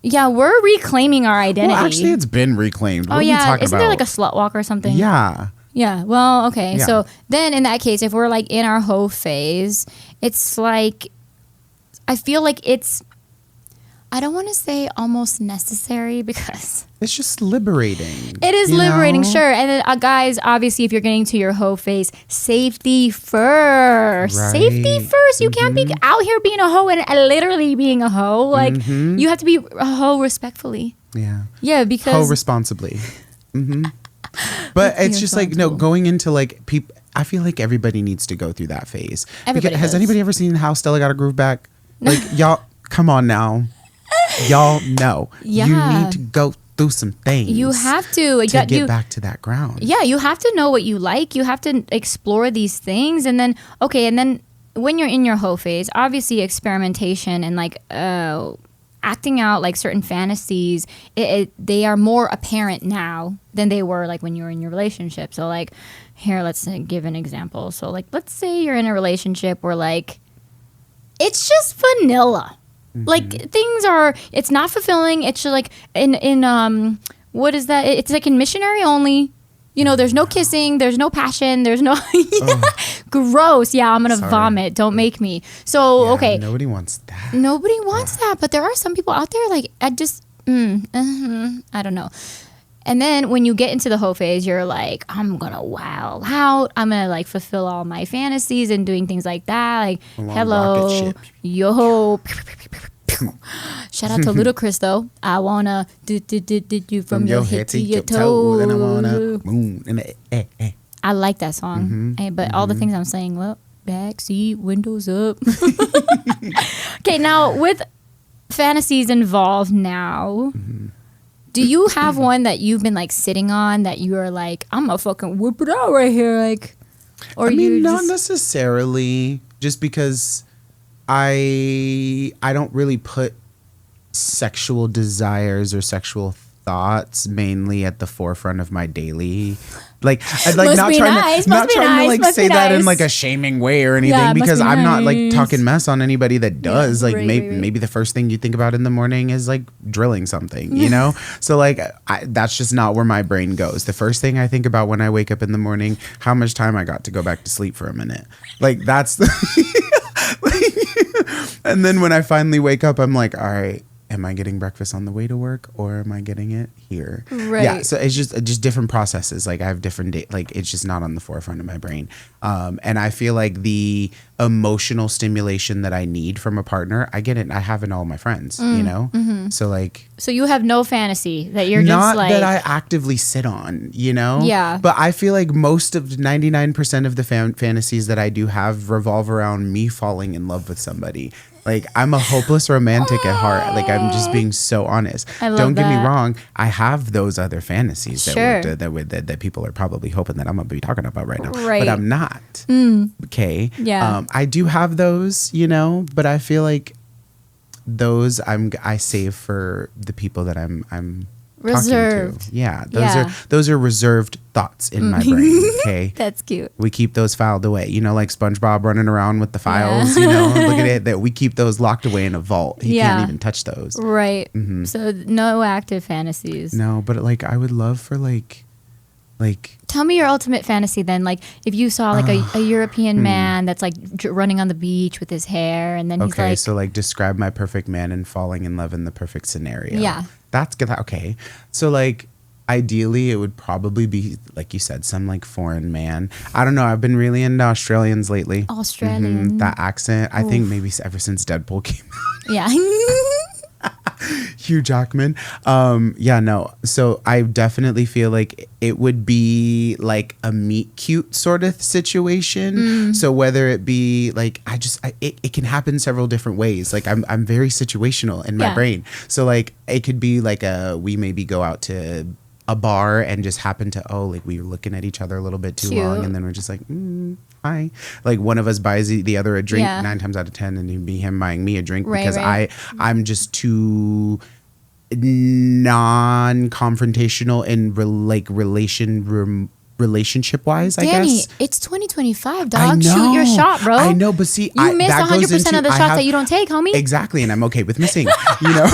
Yeah, we're reclaiming our identity. Well, actually, it's been reclaimed. What are we talking isn't about? there like a slut walk or something? Yeah. Yeah, well, okay. Yeah. So then in that case, if we're like in our hoe phase, it's like, I feel like it's, I don't want to say almost necessary because It's just liberating. it is you liberating, know? sure. And then, guys, obviously, if you're getting to your hoe phase, safety first. Safety Right. first. You can't be out here being a hoe and literally being a hoe. Like, you have to be a hoe respectfully. Yeah. Yeah, Hoe because responsibly. But Let's be it's just like, no, responsible. going into like people, I feel like everybody needs to go through that phase. Everybody Has does. anybody ever seen How Stella Got a Groove Back? Like, y'all, come on now. Y'all know. You Yeah. need to go through some things. you have to. to get back to that ground. Yeah, you have to know what you like. You have to explore these things. And then, when you're in your hoe phase, obviously experimentation and like acting out like certain fantasies, they are more apparent now than they were like when you were in your relationship. So like, here, let's give an example. So like, let's say you're in a relationship where like, it's just vanilla. Like it's not fulfilling. It's just like what is that? It's like in missionary only. You know, there's no kissing, there's no passion, there's no gross. Yeah, I'm gonna Sorry. vomit. Don't make me. So Yeah, okay, Nobody wants that. nobody wants that, but there are some people out there like I just I don't know. And then when you get into the hoe phase, you're like, I'm gonna wow out. I'm gonna like fulfill all my fantasies and doing things like that. Like, Along rocket hello, ship. yo. Shout out to Ludacris though. I wanna do you from your head to your toe. and I wanna boom and I like that song. But all the things I'm saying, well, back seat, windows up. Okay, now with fantasies involved now, do you have one that you've been like sitting on that you are like, I'm gonna fucking whip it out right here, like, or I mean, you not just, necessarily. Just because I don't really put sexual desires or sexual thoughts mainly at the forefront of my daily. Like, I'd like Must not be trying nice, to must not be trying to nice, like must say be that in nice. like a shaming way or anything, Yeah, must because be I'm not like nice. talking mess on anybody that does. Like right, maybe the first thing you think about in the morning is like drilling something, you know? So like that's just not where my brain goes. The first thing I think about when I wake up in the morning, how much time I got to go back to sleep for a minute. Like that's the and then when I finally wake up, I'm like, all right, am I getting breakfast on the way to work or am I getting it here? Right. Yeah. So it's just different processes. Like I have different like it's just not on the forefront of my brain. And I feel like the emotional stimulation that I need from a partner, I get it. I have in all my friends, you know? So like, so you have no fantasy that you're not just like, that I actively sit on, you know? Yeah. But I feel like most of 99% of the fantasies that I do have revolve around me falling in love with somebody. Like I'm a hopeless romantic at heart. Like I'm just being so honest. I love Don't get me that. wrong. I have those other fantasies Sure. that people are probably hoping that I'm gonna be talking about right now. Right. But I'm not. Okay. Yeah. I do have those, you know, but I feel like those I save for the people that I'm Reserved. talking to. Yeah. Yeah. Those are reserved thoughts in my brain. Okay. That's cute. We keep those filed away, you know, like SpongeBob running around with the files, you know, look at it, that we keep those locked away in a vault. He Yeah. can't even touch those. Right. So no active fantasies. No, but like I would love for like Tell me your ultimate fantasy then. Like if you saw like a European man that's like running on the beach with his hair and then he's okay, like, so like describe my perfect man and falling in love in the perfect scenario. Yeah. That's good. Okay. So like ideally it would probably be like you said, some like foreign man. I don't know. I've been really into Australians lately. Australian. That accent. I think maybe ever since Deadpool came out. Yeah. Hugh Jackman. Yeah, no. So I definitely feel like it would be like a meet cute sort of situation. So whether it be like it can happen several different ways. Like I'm very situational in my Yeah. brain. So like it could be like we maybe go out to a bar and just happen to like we were looking at each other a little bit too Cute. long and then we're just like hi, like one of us buys the other a drink Yeah. 9 times out of 10 and it'd be him buying me a drink Right, because right. I'm just too non-confrontational in relationship wise, I Danny, guess. it's 2025, I dog. know. Shoot your shot, bro. I know, but see, You missed that 100% goes into- of the I shots have- that you don't take, homie. Exactly, and I'm okay with missing, you know.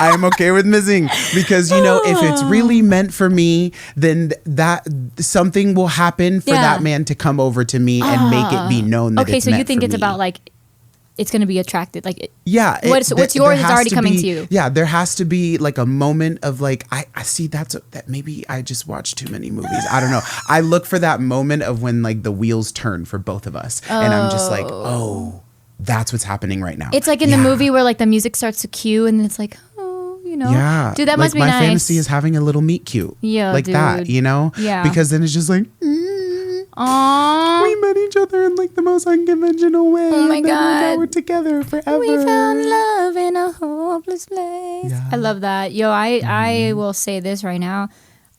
I am okay with missing because, you know, if it's really meant for me, then that something will happen for Yeah. that man to come over to me and make it be known that Okay, it's so you meant think for it's me. about like it's going to be attracted. Like, what's yours is already coming to you. Yeah, there has to be like a moment of like, I see that maybe I just watched too many movies. I don't know. I look for that moment of when like the wheels turn for both of us, and I'm just like, oh, that's what's happening right now. It's like in the movie where like the music starts to cue, and it's like, yeah, dude, that must be my nice. fantasy is having a little meet cute, like dude. that, Yeah, because then it's just like. Aww. We met each other in like the most unconventional way. Oh my and God. Now we're together forever. We found love in a hopeless place. Yeah. I love that. I will say this right now.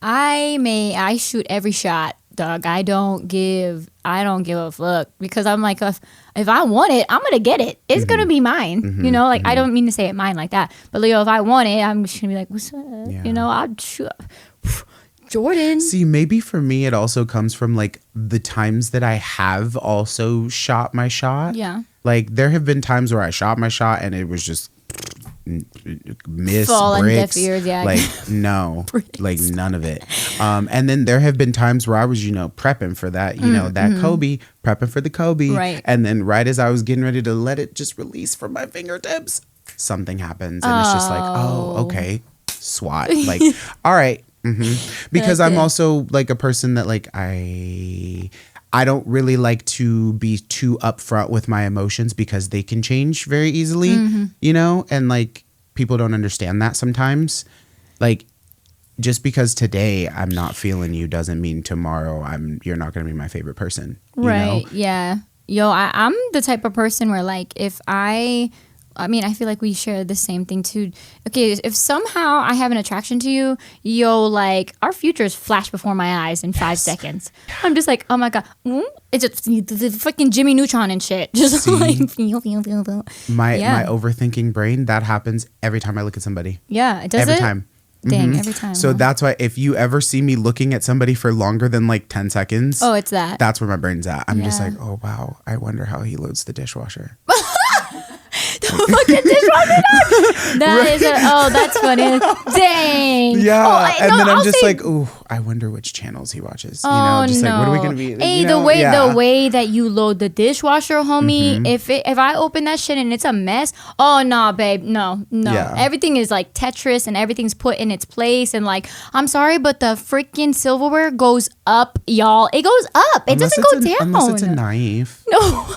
I shoot every shot, dog. I don't give a fuck, because I'm like, if I want it, I'm gonna get it. It's gonna be mine. I don't mean to say it mine like that, but if I want it, I'm just gonna be like, what's up? Yeah. I'll shoot. Jordan. See, maybe for me, it also comes from like the times that I have also shot my shot. Yeah. Like there have been times where I shot my shot and it was just miss fall on bricks. deaf ears. Yeah. Like no, like none of it. And then there have been times where I was, prepping for that, that Kobe, prepping for the Kobe. Right. And then right as I was getting ready to let it just release from my fingertips, something happens and it's just like, oh, okay, SWAT. Like, all right. Because I'm also like a person that like I don't really like to be too upfront with my emotions because they can change very easily, and like people don't understand that sometimes. Like just because today I'm not feeling you doesn't mean tomorrow you're not going to be my favorite person. Right. Yeah. I'm the type of person where like if I feel like we share the same thing too. Okay, if somehow I have an attraction to you, like our futures flash before my eyes in 5 seconds. I'm just like, oh my God, it's just the fucking Jimmy Neutron and shit. Just like feel. My overthinking brain, that happens every time I look at somebody. Yeah, it does. Every time. Dang, every time. So that's why if you ever see me looking at somebody for longer than like 10 seconds, it's that. That's where my brain's at. I'm just like, oh wow, I wonder how he loads the dishwasher. Fucking dishwasher dog. That's funny. Dang. Yeah. Then I'm just like, ooh, I wonder which channels he watches. Like, what are we gonna be? Hey, the way that you load the dishwasher, homie. If I open that shit and it's a mess, oh no, babe, no. Yeah. Everything is like Tetris and everything's put in its place, and like, I'm sorry, but the freaking silverware goes up, y'all. It goes up. It doesn't go down. Unless it's a knife. No,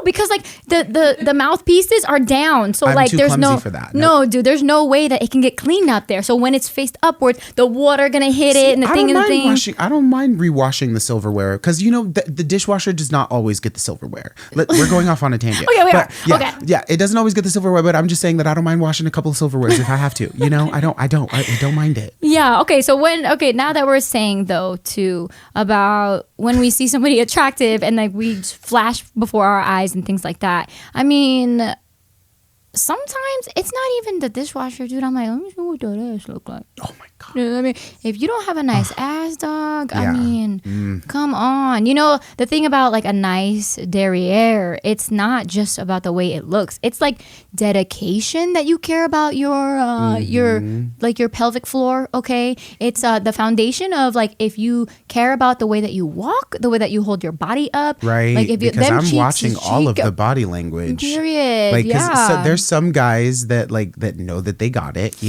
because like the mouthpieces are down, so I'm like too there's clumsy no for that. No, dude, there's no way that it can get cleaned up there. So when it's faced upward, the water gonna hit it and the thing. I don't mind rewashing the silverware because the dishwasher does not always get the silverware. We're going off on a tangent. Okay, we are. Yeah, okay. Yeah, it doesn't always get the silverware, but I'm just saying that I don't mind washing a couple of silverwares if I have to. I don't mind it. Yeah. Okay. So now that we're saying though too about when we see somebody attractive and like we flash before our eyes and things like that. I mean, sometimes it's not even the dishwasher, dude. I'm like, let me see what that ass look like. Oh my God. I mean, if you don't have a nice ass, dog, I mean, come on. The thing about like a nice derriere, it's not just about the way it looks. It's like dedication that you care about your pelvic floor, okay? It's the foundation of like if you care about the way that you walk, the way that you hold your body up. Right, like if you, because I'm watching all of cheek, the body language. period. Like, yeah. So there's some guys that know that they got it,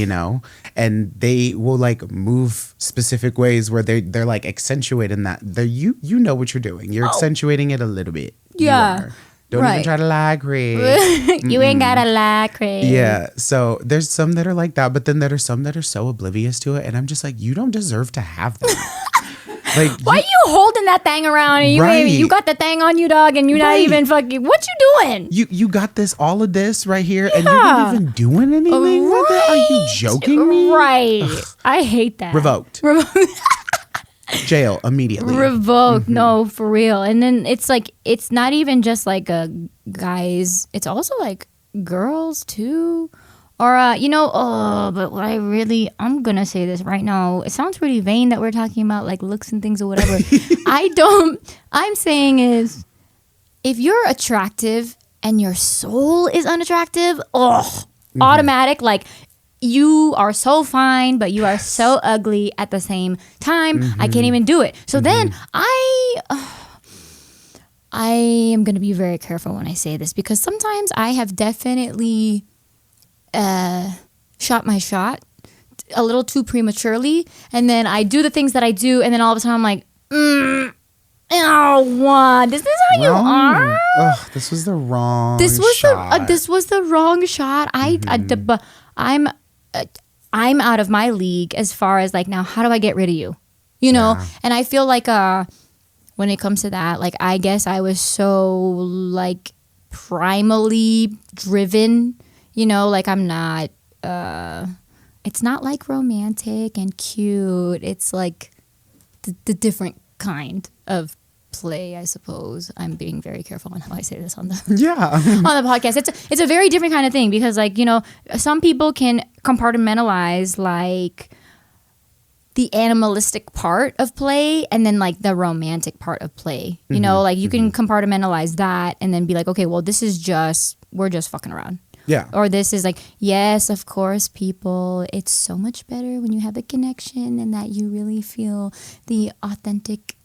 and they will like move specific ways where they're like accentuating that. You know what you're doing. You're accentuating it a little bit. Yeah. Don't even try to lie, Craig. You ain't gotta lie, Craig. Yeah. So there's some that are like that, but then there are some that are so oblivious to it, and I'm just like, you don't deserve to have that. Like, why you holding that thing around and you got the thing on you, dog, and you're not even fucking, what you doing? You got all of this right here and you're not even doing anything with it? Are you joking me? Right. Ugh. I hate that. Revoked. Jail immediately. Revoked. No, for real. And then it's like, it's not even just like guys, it's also like girls too. Or, but what I'm going to say this right now. It sounds pretty vain that we're talking about like looks and things or whatever. I'm saying is if you're attractive and your soul is unattractive, automatic, like you are so fine, but you are so ugly at the same time. I can't even do it. So then I am going to be very careful when I say this because sometimes I have definitely shot my shot a little too prematurely, and then I do the things that I do, and then all of a sudden I'm like, oh, what? This is how you are. Ugh, this was the wrong. This was the wrong shot. I'm out of my league as far as like now. How do I get rid of you? You know, and I feel like when it comes to that, like I guess I was so like primally driven. You know, like I'm not. It's not like romantic and cute. It's like the different kind of play, I suppose. I'm being very careful on how I say this on the on the podcast. It's a very different kind of thing because, like, you know, some people can compartmentalize like the animalistic part of play and then like the romantic part of play. You know, like you can compartmentalize that and then be like, okay, well, this is just we're just fucking around. Yeah. Or this is like, yes, of course, people. It's so much better when you have a connection and that you really feel the authentic,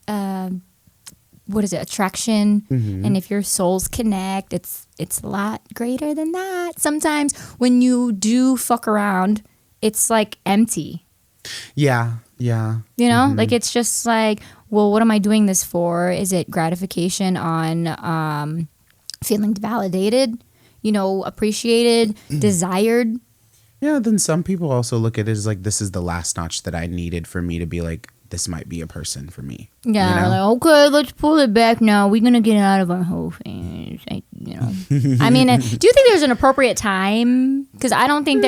attraction. And if your souls connect, it's a lot greater than that. Sometimes when you do fuck around, it's like empty. Yeah. Yeah. You know, like it's just like, well, what am I doing this for? Is it gratification on feeling validated? You know, appreciated, desired. Yeah, then some people also look at it as like, this is the last notch that I needed for me to be like, this might be a person for me. Yeah, you know? like, okay, let's pull it back now. We're going to get out of our whole thing. You know. I mean, do you think there's an appropriate time? Because I don't think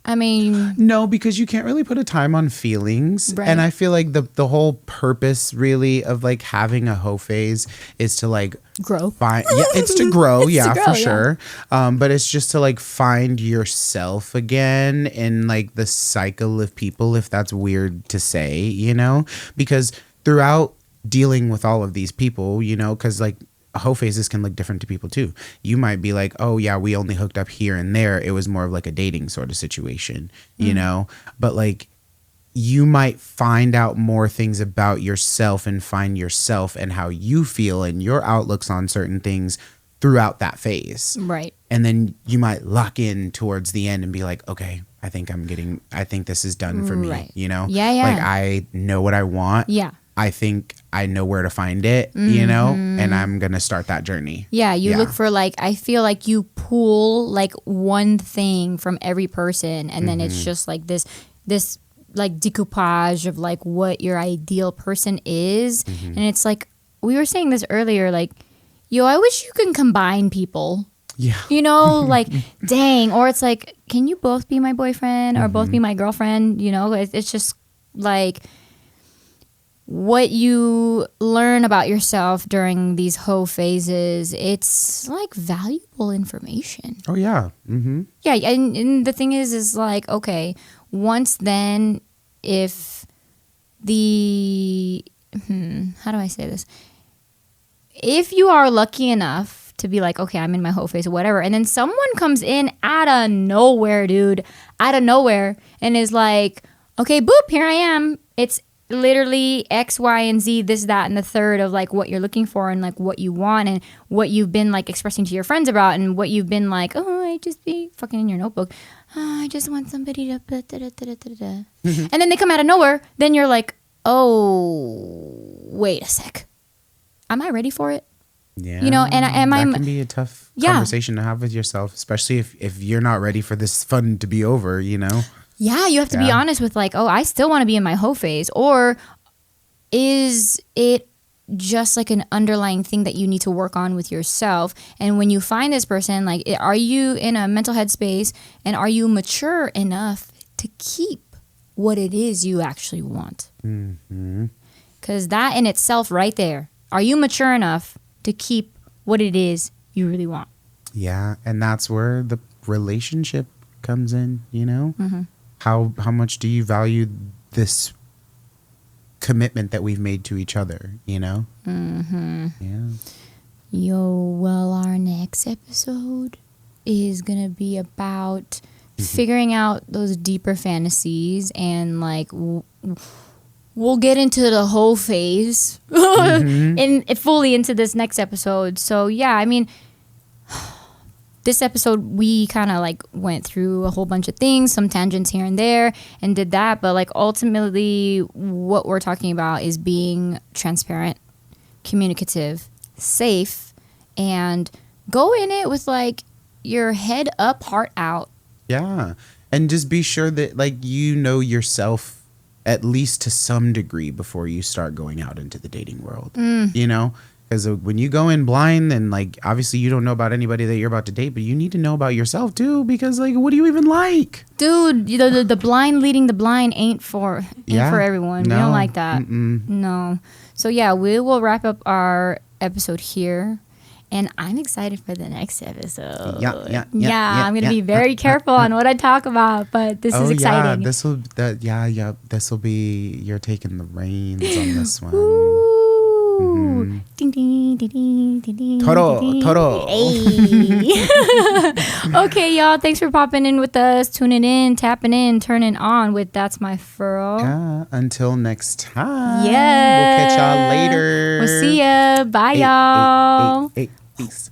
no, because you can't really put a time on feelings. Right. And I feel like the whole purpose really of like having a hoe phase is to like grow. It's to grow. For yeah. sure. But it's just to like find yourself again in like the cycle of people, if that's weird to say, you know, because throughout dealing with all of these people, you know, because like hoe phases can look different to people too. You might be like, oh yeah, we only hooked up here and there. It was more of like a dating sort of situation, you know, but like you might find out more things about yourself and find yourself and how you feel and your outlooks on certain things throughout that phase. Right. And then you might lock in towards the end and be like, okay, I think this is done for me, you know? Yeah. Like I know what I want. Yeah. I think I know where to find it, you know, and I'm going to start that journey. Yeah, you look for like, I feel like you pull like one thing from every person and then it's just like this like decoupage of like what your ideal person is. And it's like, we were saying this earlier, like, yo, I wish you can combine people. Yeah. You know, like, dang. Or it's like, can you both be my boyfriend or both be my girlfriend? You know, it's just like what you learn about yourself during these hoe phases, it's like valuable information. Oh, yeah. Yeah. And the thing is like, okay, once then, if how do I say this? If you are lucky enough to be like, okay, I'm in my hoe phase or whatever, and then someone comes in out of nowhere, dude, out of nowhere, and is like, okay, boop, here I am. It's literally X, Y, and Z, this, that, and the third of like what you're looking for and like what you want and what you've been like expressing to your friends about and what you've been like, oh, I just be fucking in your notebook. Oh, I just want somebody to and then they come out of nowhere. Then you're like, oh, wait a sec. Am I ready for it? Yeah. You know, and that can be a tough conversation to have with yourself, especially if you're not ready for this fun to be over, you know? Yeah, you have to be honest with like, oh, I still want to be in my hoe phase. Or is it just like an underlying thing that you need to work on with yourself? And when you find this person, like, are you in a mental headspace and are you mature enough to keep what it is you actually want? Because that in itself right there, are you mature enough to keep what it is you really want? Yeah, and that's where the relationship comes in, you know? How much do you value this commitment that we've made to each other, you know? Yeah. Yo, well, our next episode is going to be about figuring out those deeper fantasies and like we'll get into the whole phase and fully into this next episode. So yeah, I mean, this episode we kind of like went through a whole bunch of things, some tangents here and there, and did that. But like ultimately, what we're talking about is being transparent, communicative, safe, and go in it with like your head up, heart out. Yeah. And just be sure that like you know yourself at least to some degree before you start going out into the dating world. You know? Because when you go in blind, then like obviously you don't know about anybody that you're about to date, but you need to know about yourself too. Because like, what do you even like, dude? The blind leading the blind ain't for everyone. No. We don't like that. Mm-mm. No. So yeah, we will wrap up our episode here, and I'm excited for the next episode. Yeah. I'm gonna be very careful on what I talk about, but this is exciting. Yeah, this will be you're taking the reins on this one. Ooh. Ding, ding, ding, ding, ding, ding, Toro. Hey. Okay, y'all. Thanks for popping in with us, tuning in, tapping in, turning on with That's My F.I.R.L. Yeah, until next time. Yeah. We'll catch y'all later. We'll see ya. Bye, y'all. Peace.